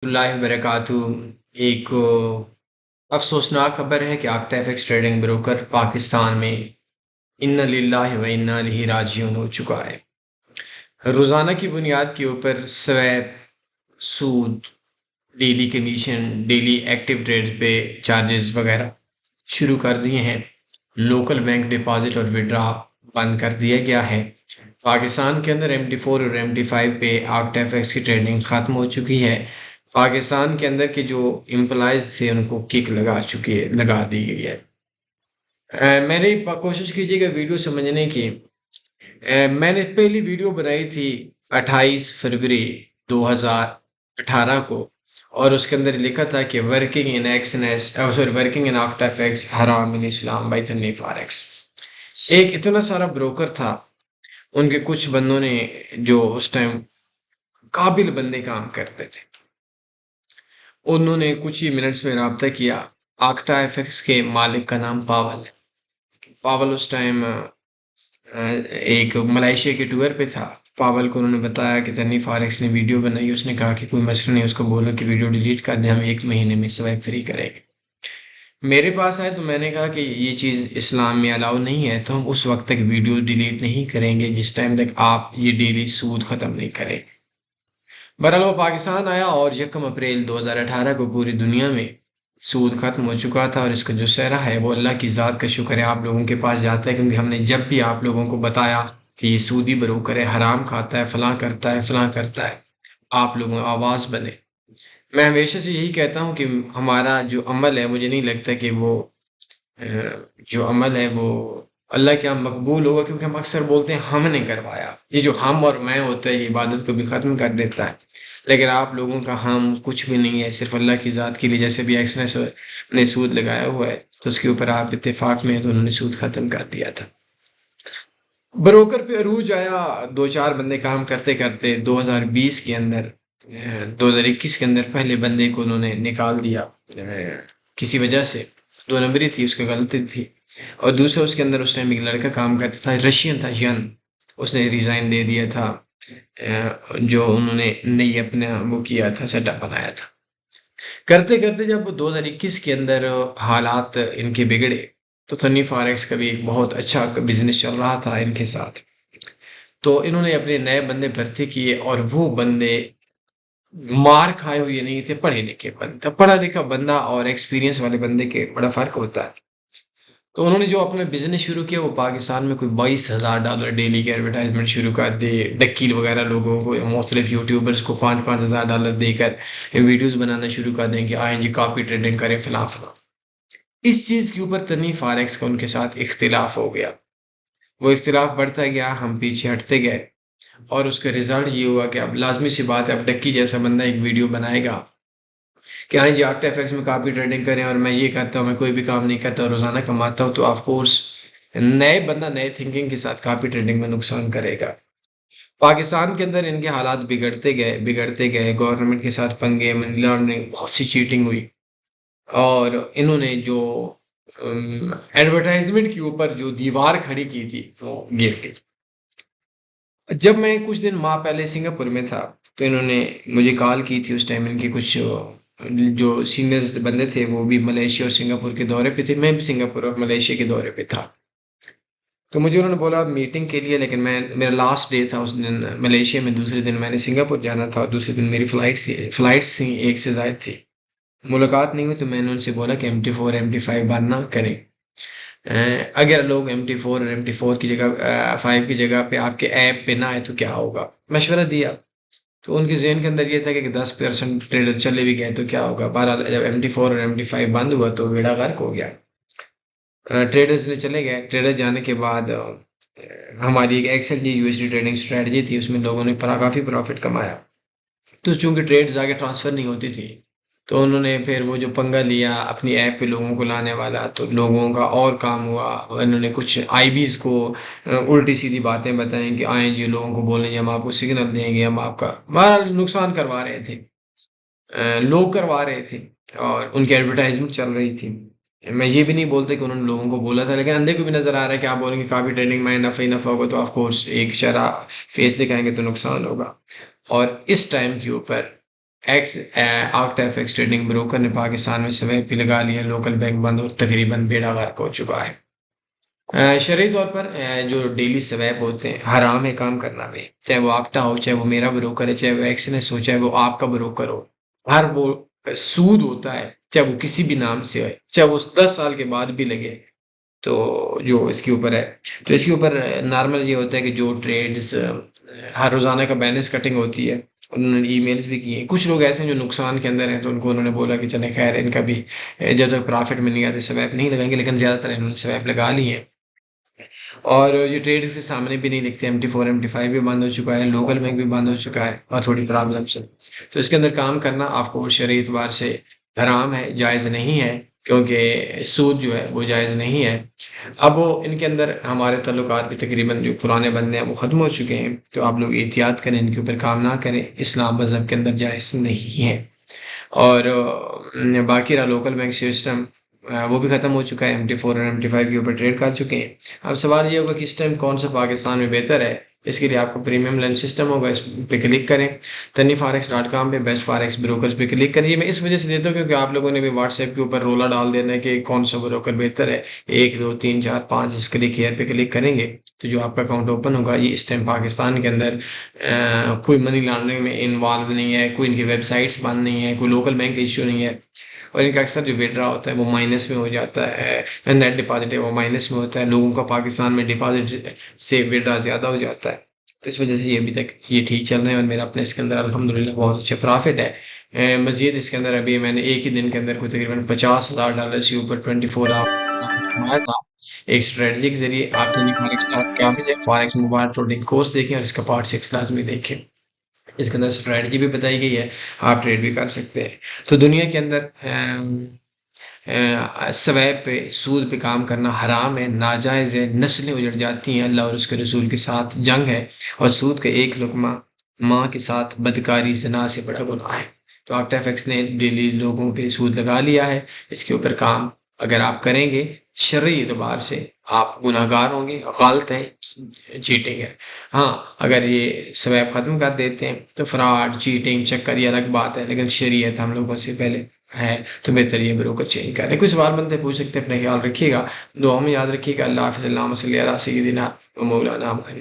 اللہ وبرکاتہ۔ ایک افسوسناک خبر ہے کہ Octa F X trading broker Pakistan میں ان للہ و انا الیہ راجعون ہو چکا ہے۔ روزانہ کی بنیاد کے اوپر سویپ، سود، daily commission, daily active trades پہ چارجز وغیرہ شروع کر دیے ہیں۔ لوکل بینک ڈپازٹ اور وڈرا بند کر دیا گیا ہے۔ پاکستان کے اندر MT4 اور MT5 پہ آکٹا ایف ایکس کی ٹریڈنگ ختم ہو چکی ہے۔ پاکستان کے اندر کے جو امپلائز تھے ان کو کک لگا دی گئی ہے۔ میری کوشش کیجیے گا ویڈیو سمجھنے کی۔ میں نے پہلی ویڈیو بنائی تھی 28 فروری 2018 کو، اور اس کے اندر لکھا تھا کہ ورکنگ ان آکٹا ایف ایکس حرام ان اسلام بائی تنی فاریکس۔ ایک اتنا سارا بروکر تھا، ان کے کچھ بندوں نے جو اس ٹائم قابل بندے کام کرتے تھے، انہوں نے کچھ ہی منٹس میں رابطہ کیا۔ آکٹا ایف ایکس کے مالک کا نام پاول ہے۔ پاول اس ٹائم ایک ملائیشیا کے ٹور پہ تھا۔ پاول کو انہوں نے بتایا کہ تنی فاریکس نے ویڈیو بنائی، اس نے کہا کہ کوئی مسئلہ نہیں، اس کو بولو کہ ویڈیو ڈیلیٹ کر دیں، ہم 1 مہینے میں سوائپ فری کریں گے۔ میرے پاس آئے تو میں نے کہا کہ یہ چیز اسلام میں الاؤ نہیں ہے، تو ہم اس وقت تک ویڈیو ڈیلیٹ نہیں کریں گے جس ٹائم تک آپ یہ ڈیلی سود ختم نہیں کریں۔ بہرحال وہ پاکستان آیا اور 1 اپریل 2018 کو پوری دنیا میں سود ختم ہو چکا تھا، اور اس کا جو سہرا ہے وہ اللہ کی ذات کا شکر ہے آپ لوگوں کے پاس جاتا ہے، کیونکہ ہم نے جب بھی آپ لوگوں کو بتایا کہ یہ سودی بروکر ہے، حرام کھاتا ہے، فلاں کرتا ہے، فلاں کرتا ہے، آپ لوگوں آواز بنے۔ میں ہمیشہ سے یہی کہتا ہوں کہ ہمارا جو عمل ہے، مجھے نہیں لگتا کہ وہ جو عمل ہے وہ اللہ کے یہاں مقبول ہوگا، کیونکہ ہم اکثر بولتے ہیں ہم نے کروایا۔ یہ جو ہم اور میں ہوتا ہے یہ عبادت کو بھی ختم کر دیتا ہے، لیکن آپ لوگوں کا ہم کچھ بھی نہیں ہے، صرف اللہ کی ذات کے لیے۔ جیسے بھی ایکس نے سود لگایا ہوا ہے تو اس کے اوپر آپ اتفاق میں ہیں، تو انہوں نے سود ختم کر دیا تھا۔ بروکر پہ عروج آیا، 2-4 بندے کام کرتے کرتے 2020 کے اندر 2021 کے اندر پہلے بندے کو انہوں نے نکال دیا کسی وجہ سے۔ 2 نمبری تھی، اس کی غلطی تھی، اور دوسرا اس کے اندر اس ٹائم ایک لڑکا کام کرتا تھا، رشین تھا، اس نے ریزائن دے دیا تھا، جو انہوں نے نئی اپنا وہ کیا تھا، سیٹ اپ بنایا تھا۔ کرتے کرتے جب 2021 کے اندر حالات ان کے بگڑے تو تنی فاریکس کا بھی ایک بہت اچھا بزنس چل رہا تھا ان کے ساتھ، تو انہوں نے اپنے نئے بندے بھرتی کیے، اور وہ بندے مار کھائے ہوئے نہیں تھے، پڑھے لکھے بندے۔ پڑھا لکھا بندہ اور ایکسپیرینس والے بندے کے بڑا فرق ہوتا ہے۔ تو انہوں نے جو اپنا بزنس شروع کیا وہ پاکستان میں کوئی $22,000 ڈیلی کی ایڈورٹائزمنٹ شروع کر دے، ڈکیل وغیرہ لوگوں کو، مختلف یوٹیوبرز کو $5,000 دے کر ویڈیوز بنانا شروع کر دیں کہ آئیں جی کاپی ٹریڈنگ کریں فلاں فلاں۔ اس چیز کے اوپر تنی فاریکس کا ان کے ساتھ اختلاف ہو گیا، وہ اختلاف بڑھتا گیا، ہم پیچھے ہٹتے گئے، اور اس کا رزلٹ یہ ہوا کہ اب لازمی سی بات ہے، اب ڈکی جیسا بندہ ایک ویڈیو بنائے گا کہ ہاں جی آکٹا ایف ایکس میں کاپی ٹریڈنگ کریں، اور میں یہ کرتا ہوں، میں کوئی بھی کام نہیں کرتا، روزانہ کماتا ہوں، تو آف کورس نئے بندہ نئے تھنکنگ کے ساتھ کاپی ٹریڈنگ میں نقصان کرے گا۔ پاکستان کے اندر ان کے حالات بگڑتے گئے، گورنمنٹ کے ساتھ پنگے، منی لانڈرنگ، بہت سی چیٹنگ ہوئی، اور انہوں نے جو ایڈورٹائزمنٹ کے اوپر جو دیوار کھڑی کی تھی وہ گر گئی۔ جب میں کچھ دن ماہ پہلے سنگاپور میں تھا تو انہوں نے مجھے کال کی تھی، اس ٹائم ان کے کچھ جو سینئرز بندے تھے وہ بھی ملیشیا اور سنگاپور کے دورے پہ تھے، میں بھی سنگاپور اور ملیشیا کے دورے پہ تھا، تو مجھے انہوں نے بولا میٹنگ کے لیے، لیکن میرا لاسٹ ڈے تھا اس دن ملیشیا میں، دوسرے دن میں نے سنگاپور جانا تھا، اور دوسرے دن میری فلائٹس تھیں، 1 سے زائد تھی، ملاقات نہیں ہوئی، تو میں نے ان سے بولا کہ MT4 MT5 بند نہ کریں۔ اگر لوگ MT4 اور MT4 کی جگہ 5 کی جگہ پہ آپ کے ایپ پہ نہ آئے تو کیا ہوگا، مشورہ دیا، تو ان کے ذہن کے اندر یہ تھا کہ 10% ٹریڈر چلے بھی گئے تو کیا ہوگا۔ بہرحال جب MT4 اور MT5 بند ہوا تو بیڑا غرق ہو گیا، ٹریڈرز نے چلے گئے۔ ٹریڈر جانے کے بعد ہماری ایک XLG USD ٹریڈنگ اسٹریٹجی تھی، اس میں لوگوں نے کافی پروفٹ کمایا، تو چونکہ ٹریڈز آگے ٹرانسفر نہیں ہوتی تھی تو انہوں نے پھر وہ جو پنگا لیا اپنی ایپ پہ لوگوں کو لانے والا، تو لوگوں کا اور کام ہوا، انہوں نے کچھ IBs کو الٹی سیدھی باتیں بتائیں کہ آئیں جی لوگوں کو بولیں گے ہم آپ کو سگنل دیں گے، ہم آپ کا بہرحال نقصان کروا رہے تھے، لوگ کروا رہے تھے، اور ان کی ایڈورٹائزمنٹ چل رہی تھی۔ میں یہ بھی نہیں بولتے کہ انہوں نے لوگوں کو بولا تھا، لیکن اندھے کو بھی نظر آ رہا ہے کہ آپ بولیں گے کاپی ٹریڈنگ میں نفع ہی نفع ہوگا، تو آف کورس ایک شرح فیس دکھائیں گے تو نقصان ہوگا۔ اور اس ٹائم کے اوپر X Octa F X trading broker نے پاکستان میں سویپ بھی لگا لیا، لوکل بینک بند اور تقریباً بیڑا غرق ہو چکا ہے۔ شرعی طور پر جو ڈیلی سویپ ہوتے ہیں حرام ہے کام کرنا بھی، چاہے وہ آکٹا ہو، چاہے وہ میرا بروکر ہے، چاہے وہ ایکسنس ہو، چاہے وہ آپ کا بروکر ہو، ہر وہ سود ہوتا ہے، چاہے وہ کسی بھی نام سے ہے، چاہے وہ 10 سال کے بعد بھی لگے، تو جو اس کے اوپر ہے، تو اس کے اوپر نارمل یہ ہوتا ہے کہ جو ٹریڈز ہر روزانہ کا بیلنس کٹنگ ہوتی ہے، انہوں نے ای میلز بھی کیے ہیں۔ کچھ لوگ ایسے ہیں جو نقصان کے اندر ہیں، تو ان کو انہوں نے بولا کہ چلیں خیر ان کا بھی جب تک پرافٹ میں نہیں آتے سویپ نہیں لگائیں گے، لیکن زیادہ تر انہوں نے سویپ لگا لی ہے، اور یہ ٹریڈ کے سامنے بھی نہیں لکھتے، MT4 MT5 بھی بند ہو چکا ہے، لوکل بینک بھی بند ہو چکا ہے، اور تھوڑی پرابلمس ہے، تو اس کے اندر کام کرنا آپ کو شرعی اعتبار سے حرام ہے، جائز نہیں ہے، کیونکہ سود جو ہے وہ جائز نہیں ہے۔ اب وہ ان کے اندر ہمارے تعلقات بھی تقریباً جو پرانے بندے ہیں وہ ختم ہو چکے ہیں، تو آپ لوگ احتیاط کریں، ان کے اوپر کام نہ کریں، اسلام مذہب کے اندر جائز نہیں ہے۔ اور باقی رہا لوکل بینک سسٹم، وہ بھی ختم ہو چکا ہے، MT4 اور MT5 کے اوپر ٹریڈ کر چکے ہیں۔ اب سوال یہ ہوگا کہ اس ٹائم کون سا پاکستان میں بہتر ہے، اس کے لیے آپ کو پریمیم لینس سسٹم ہوگا، اس پہ کلک کریں، TanniForex.com پہ بیسٹ فاریکس بروکرز پہ کلک کریے۔ میں اس وجہ سے دیتا ہوں کیونکہ آپ لوگوں نے بھی واٹس ایپ کے اوپر رولا ڈال دینا ہے کہ کون سا بروکر بہتر ہے، 1 2 3 4 5 اس کلک ہیئر پہ کلک کریں گے تو جو آپ کا اکاؤنٹ اوپن ہوگا، یہ اس ٹائم پاکستان کے اندر کوئی منی لانڈرنگ میں انوالو نہیں ہے، کوئی ان کی ویب سائٹس بند نہیں ہے، کوئی لوکل بینک ایشو نہیں ہے، اور ان کا اکثر جو وڈرا ہوتا ہے وہ مائنس میں ہو جاتا ہے، نیٹ ڈپازٹ ہے وہ مائنس میں ہوتا ہے، لوگوں کا پاکستان میں ڈپازٹ سے وڈرا زیادہ ہو جاتا ہے، تو اس وجہ سے یہ ابھی تک یہ ٹھیک چل رہے ہیں، اور میرا اپنے اس کے اندر الحمدللہ بہت اچھا پرافٹ ہے۔ مزید اس کے اندر ابھی میں نے ایک ہی دن کے اندر کوئی تقریباً $50,000 سے اوپر 24 آور پرافٹ کمایا تھا، ایک اسٹریٹجی کے ذریعے۔ آپ نے فارکس.com میں فارکس موبائل ٹریڈنگ کورس دیکھیں اور اس کا پارٹ 6 لازمی دیکھیں، اس کے اندر اسٹریٹجی بھی بتائی گئی ہے، آپ ٹریڈ بھی کر سکتے ہیں۔ تو دنیا کے اندر سویب پہ سود پہ کام کرنا حرام ہے، ناجائز ہے، نسلیں اجڑ جاتی ہیں، اللہ اور اس کے رسول کے ساتھ جنگ ہے، اور سود کا ایک لقمہ ماں کے ساتھ بدکاری زنا سے بڑا گناہ ہے۔ تو آکٹا ایف ایکس نے ڈیلی لوگوں پہ سود لگا لیا ہے، اس کے اوپر کام اگر آپ کریں گے شرعی اعتبار سے آپ گناہ گار ہوں گے، غلط ہے، چیٹنگ ہے۔ ہاں اگر یہ سویب ختم کر دیتے ہیں تو فراڈ چیٹنگ چکر یہ الگ بات ہے، لیکن شریعت ہم لوگوں سے پہلے ہے، تو بہتر یہ بروکر چینج کریں۔ کوئی سوال بنتے پوچھ سکتے ہیں، اپنا خیال رکھیے گا، دعا میں یاد رکھیے گا۔ اللہ حافظ، اللہم صلی علی سیدنا و مولانا محمد۔